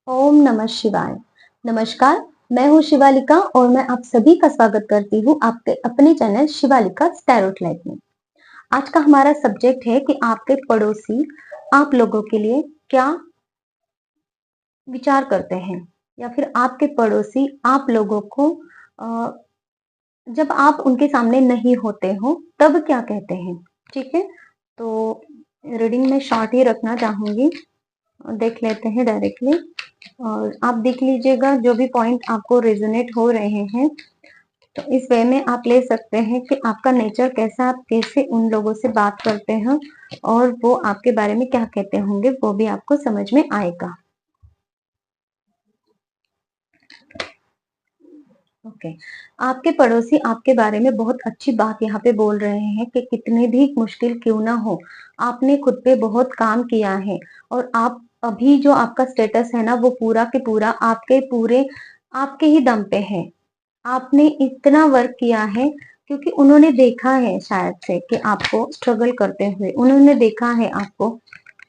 ओम नमः शिवाय। नमस्कार, मैं हूँ शिवालिका और मैं आप सभी का स्वागत करती हूँ आपके अपने चैनल शिवालिका टैरोट लाइफ में। आज का हमारा सब्जेक्ट है कि आपके पड़ोसी आप लोगों के लिए क्या विचार करते हैं या फिर आपके पड़ोसी आप लोगों को अ, जब आप उनके सामने नहीं होते हो तब क्या कहते हैं। ठीक है, तो रीडिंग में शॉर्ट ही रखना चाहूंगी। देख लेते हैं डायरेक्टली और आप देख लीजिएगा जो भी पॉइंट आपको रेजोनेट हो रहे हैं, तो इस वे में आप ले सकते हैं कि आपका नेचर कैसा, आप कैसे उन लोगों से बात करते हैं और वो आपके बारे में क्या कहते होंगे वो भी आपको समझ में आएगा। ओके, आपके पड़ोसी आपके बारे में बहुत अच्छी बात यहाँ पे बोल रहे हैं कि कितने भी मुश्किल क्यों ना हो, आपने खुद पे बहुत काम किया है और आप अभी जो आपका स्टेटस है ना वो पूरा के पूरा आपके ही दम पे है। आपने इतना वर्क किया है क्योंकि उन्होंने देखा है शायद से कि आपको स्ट्रगल करते हुए, उन्होंने देखा है आपको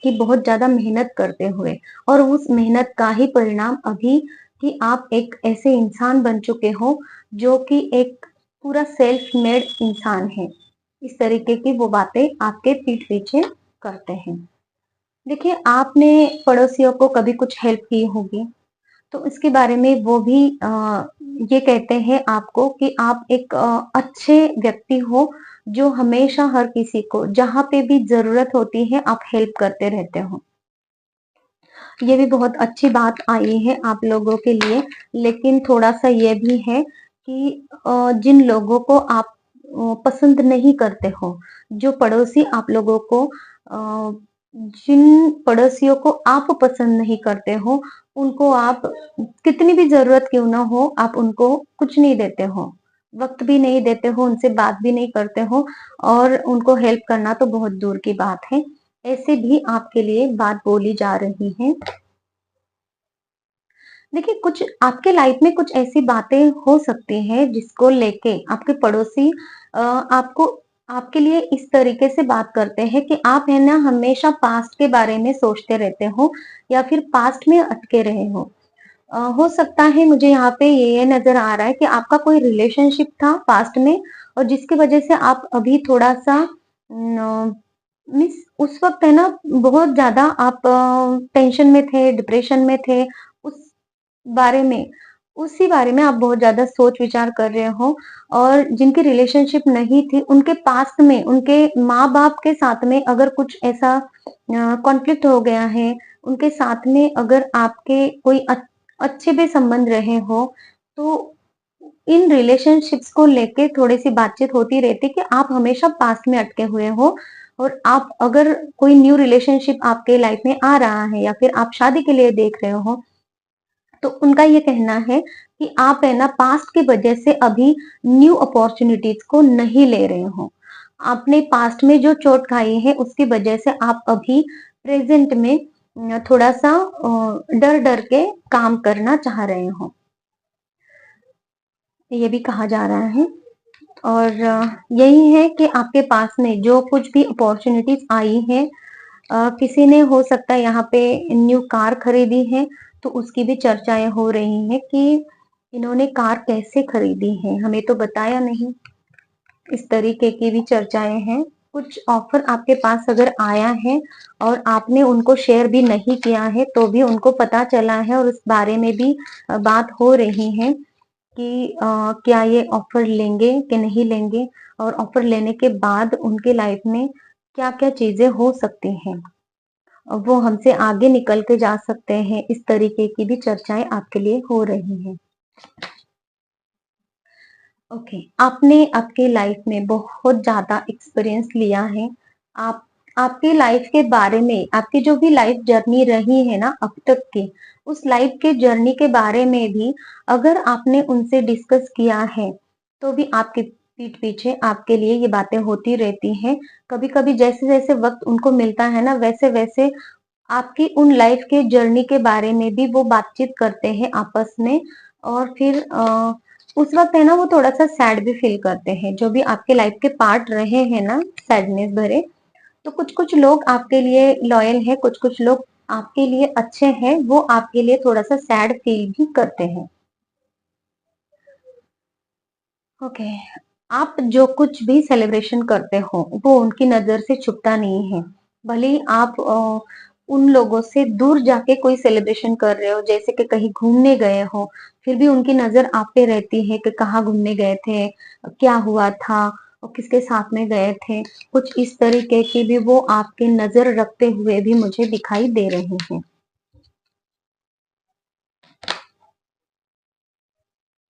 कि बहुत ज्यादा मेहनत करते हुए और उस मेहनत का ही परिणाम अभी कि आप एक ऐसे इंसान बन चुके हो जो कि एक पूरा सेल्फ मेड इंसान है। इस तरीके की वो बातें आपके पीठ पीछे करते हैं। देखिए, आपने पड़ोसियों को कभी कुछ हेल्प की होगी तो इसके बारे में वो भी ये कहते हैं आपको कि आप एक अच्छे व्यक्ति हो जो हमेशा हर किसी को जहां पे भी जरूरत होती है आप हेल्प करते रहते हो। ये भी बहुत अच्छी बात आई है आप लोगों के लिए। लेकिन थोड़ा सा ये भी है कि जिन लोगों को आप पसंद नहीं करते हो, जो पड़ोसी आप लोगों को जिन पड़ोसियों को आप पसंद नहीं करते हो, उनको आप कितनी भी जरूरत क्यों ना हो आप उनको कुछ नहीं देते हो, वक्त भी नहीं देते हो, उनसे बात भी नहीं करते हो और उनको हेल्प करना तो बहुत दूर की बात है। ऐसे भी आपके लिए बात बोली जा रही है। देखिए, कुछ आपके लाइफ में कुछ ऐसी बातें हो सकती हैं जिसको लेके आपके पड़ोसी आपको आपके लिए इस तरीके से बात करते हैं कि आप है ना हमेशा पास्ट के बारे में सोचते रहते हो या फिर पास्ट में अटके रहे हो। हो सकता है मुझे यहाँ पे ये नजर आ रहा है कि आपका कोई रिलेशनशिप था पास्ट में और जिसकी वजह से आप अभी थोड़ा सा मिस उस वक्त है ना बहुत ज्यादा आप टेंशन में थे, डिप्रेशन में थे। उस बारे में उसी बारे में आप बहुत ज़्यादा सोच विचार कर रहे हो और जिनकी रिलेशनशिप नहीं थी, उनके पास्ट में, उनके माँ-बाप के साथ में अगर कुछ ऐसा कॉन्फ्लिक्ट हो गया है, उनके साथ में अगर आपके कोई अच्छे भी संबंध रहे हो, तो इन रिलेशनशिप्स को लेके थोड़ी-सी बातचीत होती रहती है कि आप हमेशा पास्ट में अटके हुए हो और आप अगर कोई न्यू रिलेशनशिप आपके लाइफ में आ रहा है या फिर आप शादी के लिए देख रहे हो, तो उनका ये कहना है कि आप है ना पास्ट की वजह से अभी न्यू अपॉर्चुनिटीज को नहीं ले रहे हो। आपने पास्ट में जो चोट खाई है उसकी वजह से आप अभी प्रेजेंट में थोड़ा सा डर डर के काम करना चाह रहे हो, ये भी कहा जा रहा है। और यही है कि आपके पास में जो कुछ भी अपॉर्चुनिटीज आई है, किसी ने हो सकता है यहाँ पे न्यू कार खरीदी है तो उसकी भी चर्चाएं हो रही हैं कि इन्होंने कार कैसे खरीदी है, हमें तो बताया नहीं। इस तरीके की भी चर्चाएं हैं। कुछ ऑफर आपके पास अगर आया है और आपने उनको शेयर भी नहीं किया है तो भी उनको पता चला है और उस बारे में भी बात हो रही है कि क्या ये ऑफर लेंगे कि नहीं लेंगे और ऑफर लेने के बाद उनके लाइफ में क्या-क्या चीजें हो सकती हैं। वो हमसे आगे निकल के जा सकते हैं, इस तरीके की भी चर्चाएँ आपके लिए हो रही हैं। ओके, आपने आपके लाइफ में बहुत ज़्यादा एक्सपीरियंस लिया है। आप आपकी लाइफ के बारे में, आपकी जो भी लाइफ जर्नी रही है ना अब तक की, उस लाइफ के जर्नी के बारे में भी अगर आपने उनसे डिस्कस किया है, तो भी आपकी पीठ पीछे आपके लिए ये बातें होती रहती हैं। कभी-कभी जैसे-जैसे वक़्त उनको मिलता है ना, वैसे-वैसे आपकी उन लाइफ के जर्नी के बारे में भी वो बातचीत करते हैं आपस में और फिर उस वक़्त है ना वो थोड़ा-सा सैड भी फ़ील करते हैं, जो भी आपके लाइफ के पार्ट रहे हैं ना सैडनेस भरे, तो कुछ-कुछ लोग आपके लिए लॉयल हैं, कुछ-कुछ लोग आपके लिए अच्छे हैं, वो आपके लिए थोड़ा-सा सैड फील भी करते हैं। ओके। आप जो कुछ भी सेलिब्रेशन करते हो, वो उनकी नज़र से छुपता नहीं है। भले ही आप उन लोगों से दूर जाके कोई सेलिब्रेशन कर रहे हो, जैसे कि कहीं घूमने गए हो, फिर भी उनकी नज़र आप पे रहती है कि कहाँ घूमने गए थे, क्या हुआ था और किसके साथ में गए थे। कुछ इस तरीके की भी वो आपकी नज़र रखते हुए भी मुझे दिखाई दे रहे हैं।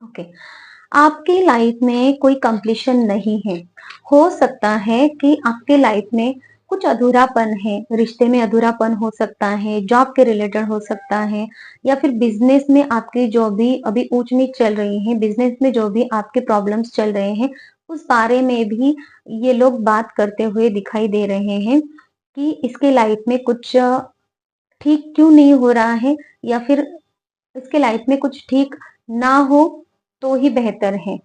ओके। आपकी लाइफ में कोई कंप्लीशन नहीं है। हो सकता है कि आपके लाइफ में कुछ अधूरापन है, रिश्ते में अधूरापन हो सकता है, जॉब के रिलेटेड हो सकता है या फिर बिज़नेस में आपकी जो भी अभी ऊँच-नीच चल रही है, बिज़नेस में जो भी आपके प्रॉब्लम्स चल रहे हैं, उस बारे में भी ये लोग बात करते हुए दिखाई दे रहे हैं कि इसके लाइफ में कुछ ठीक क्यों नहीं हो रहा है या फिर इसके लाइफ में कुछ ठीक ना हो तो ही बेहतर है।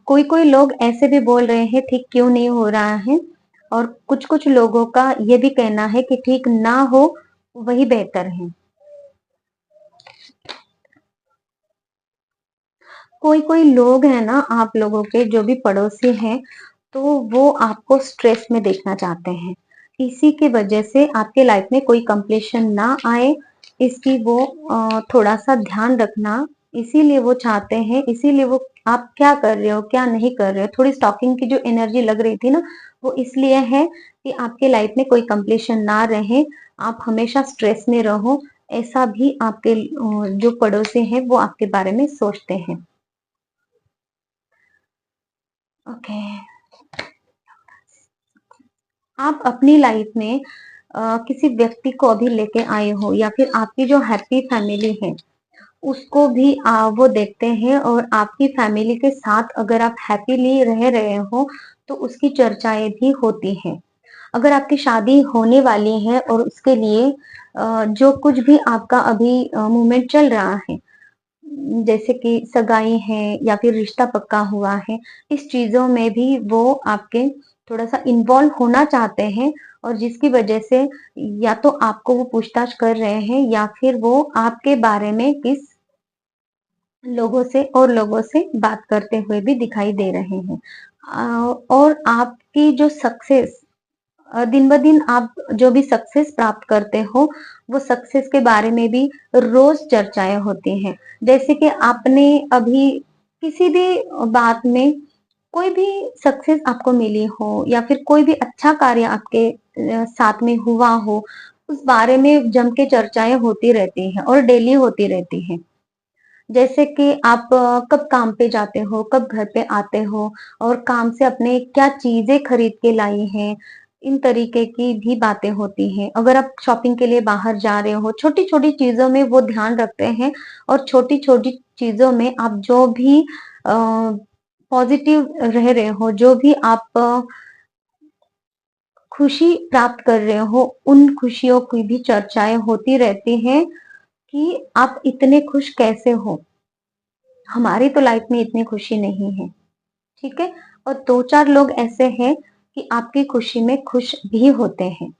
कोई-कोई लोग ऐसे भी बोल रहे हैं ठीक क्यों नहीं हो रहा है और कुछ-कुछ लोगों का ये भी कहना है कि ठीक ना हो वही बेहतर है। कोई-कोई लोग हैं ना आप लोगों के जो भी पड़ोसी हैं, तो वो आपको स्ट्रेस में देखना चाहते हैं। इसी की वजह से आपके लाइफ में कोई कंप्लीशन ना आए, इसकी वो थोड़ा-सा ध्यान रखना इसीलिए वो चाहते हैं, इसीलिए वो आप क्या कर रहे हो, क्या नहीं कर रहे हो, थोड़ी स्टॉकिंग की जो एनर्जी लग रही थी ना, वो इसलिए है कि आपके लाइफ में कोई कंप्लीशन ना रहे, आप हमेशा स्ट्रेस में रहो, ऐसा भी आपके जो पड़ोसी हैं, वो आपके बारे में सोचते हैं। ओके। आप अपनी लाइफ में किसी व्यक्ति को अभी लेके आए हो या फिर आपकी जो हैप्पी फैमिली है उसको भी वो देखते हैं और आपकी फैमिली के साथ अगर आप हैप्पीली रह रहे हो तो उसकी चर्चाएं भी होती हैं। अगर आपकी शादी होने वाली है और उसके लिए जो कुछ भी आपका अभी मूवमेंट चल रहा है, जैसे कि सगाई है या फिर रिश्ता पक्का हुआ है, इस चीज़ों में भी वो आपके थोड़ा-सा इन्वॉल्व होना चाहते हैं और जिसकी वजह से या तो आपको वो पूछताछ कर रहे हैं या फिर वो आपके बारे में किस लोगों से और लोगों से बात करते हुए भी दिखाई दे रहे हैं। और आपकी जो सक्सेस दिन-ब-दिन आप जो भी सक्सेस प्राप्त करते हो, वो सक्सेस के बारे में भी रोज़ चर्चाएँ होती हैं। जैसे कि आपने अभी किसी भी बात में कोई भी सक्सेस आपको मिली हो या फिर कोई भी अच्छा कार्य आपके साथ में हुआ हो, उस बारे में जम के चर्चाएँ होती रहती हैं और डेली होती रहती हैं। जैसे कि आप कब काम पे जाते हो, कब घर पे आते हो और काम से अपने क्या चीज़ें खरीद के लाई हैं, इन तरीके की भी बातें होती हैं। अगर आप शॉपिंग के लिए बाहर जा रहे हो, छोटी-छोटी चीज़ों में वो ध्यान रखते हैं और छोटी-छोटी चीज़ों में आप जो भी अ, पॉज़िटिव रह रहे हो, जो भी आप खुशी प्राप्त कर रहे हो, उन खुशियों की भी चर्चाएँ होती रहती हैं कि आप इतने खुश कैसे हो? हमारी तो लाइफ में इतनी खुशी नहीं है, ठीक है? और 2-4 लोग ऐसे हैं कि आपकी खुशी में खुश भी होते हैं।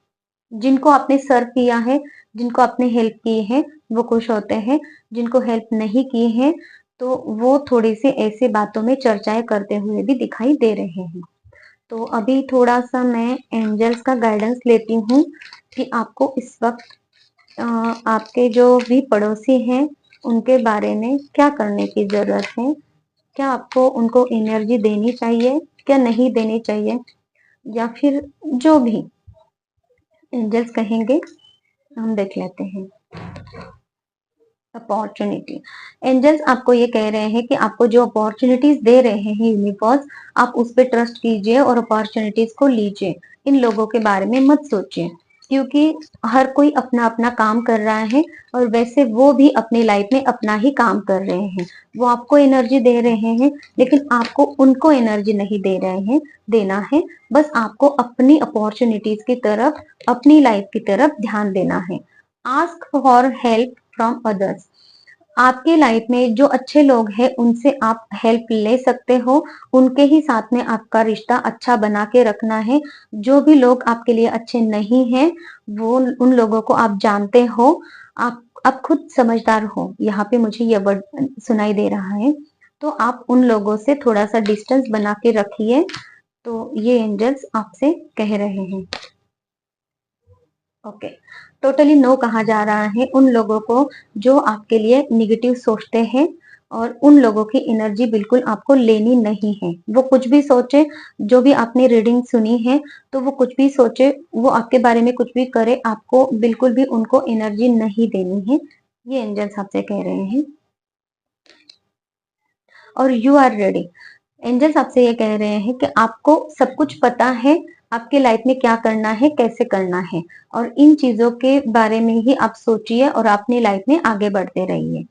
जिनको आपने सर्व किया है, जिनको आपने हेल्प की है, वो खुश होते हैं। जिनको हेल्प नहीं की है, तो वो थोड़ी-सी ऐसी बातों में चर्चाएँ करते हुए भी दिखाई दे रहे हैं। तो अभी थोड़ा-सा मैं एंजल्स का गाइडेंस लेती हूँ कि आपको इस वक़्त अ, आपके जो भी पड़ोसी हैं, उनके बारे में क्या करने की ज़रूरत है? क्या आपको उनको एनर्जी देनी चाहिए? क्या नहीं देनी चाहिए? या फिर जो भी एंजल्स कहेंगे, हम देख लेते हैं। अपॉर्च्युनिटी। एंजल्स आपको ये कह रहे हैं कि आपको जो अपॉर्च्युनिटीज़ दे रहे हैं यूनिवर्स, आप उस पे ट्रस्ट कीजिए और अपॉर्च्युनिटीज़ को लीजिए। इन लोगों के बारे में मत सोचिए, क्योंकि हर कोई अपना-अपना काम कर रहा है और वैसे वो भी अपनी लाइफ में अपना ही काम कर रहे हैं। वो आपको एनर्जी दे रहे हैं, लेकिन आपको उनको एनर्जी नहीं दे रहे हैं, देना है। बस आपको अपनी अपॉर्च्युनिटीज़ की तरफ, अपनी लाइफ की तरफ ध्यान देना है। Ask for help from others. आपके लाइफ में जो अच्छे लोग हैं उनसे आप हेल्प ले सकते हो, उनके ही साथ में आपका रिश्ता अच्छा बना के रखना है। जो भी लोग आपके लिए अच्छे नहीं हैं, वो उन लोगों को आप जानते हो, आप खुद समझदार हो। यहाँ पे मुझे ये वर्ड सुनाई दे रहा है, तो आप उन लोगों से थोड़ा-सा डिस्टेंस बना के रखिए, तो ये एंजल्स आपसे कह रहे हैं। ओके, टोटली नो कहा जा रहा है उन लोगों को जो आपके लिए नेगेटिव सोचते हैं, और उन लोगों की एनर्जी बिल्कुल आपको लेनी नहीं है। वो कुछ भी सोचे, जो भी आपने रीडिंग सुनी है, तो वो कुछ भी सोचे, वो आपके बारे में कुछ भी करे, आपको बिल्कुल भी उनको एनर्जी नहीं देनी है। ये एंजल्स आपसे कह रहे हैं। और यू आर रेडी। एंजल्स आपसे ये कह रहे हैं कि आपको सब कुछ पता है, आपके लाइफ में क्या करना है, कैसे करना है, और इन चीजों के बारे में ही आप सोचिए और अपनी लाइफ में आगे बढ़ते रहिए।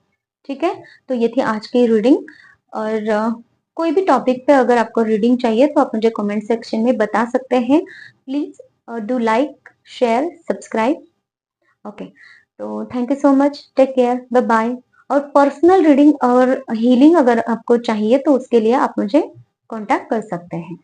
ठीक है, तो ये थी आज की रीडिंग। और कोई भी टॉपिक पे अगर आपको रीडिंग चाहिए तो आप मुझे कमेंट सेक्शन में बता सकते हैं। Please do like, share, subscribe. Okay, तो thank you so much, take care, bye bye. और पर्सनल रीडिंग और हीलिंग अगर आपको चाहिए तो उसके लिए आप मुझे कांटेक्ट कर सकते हैं।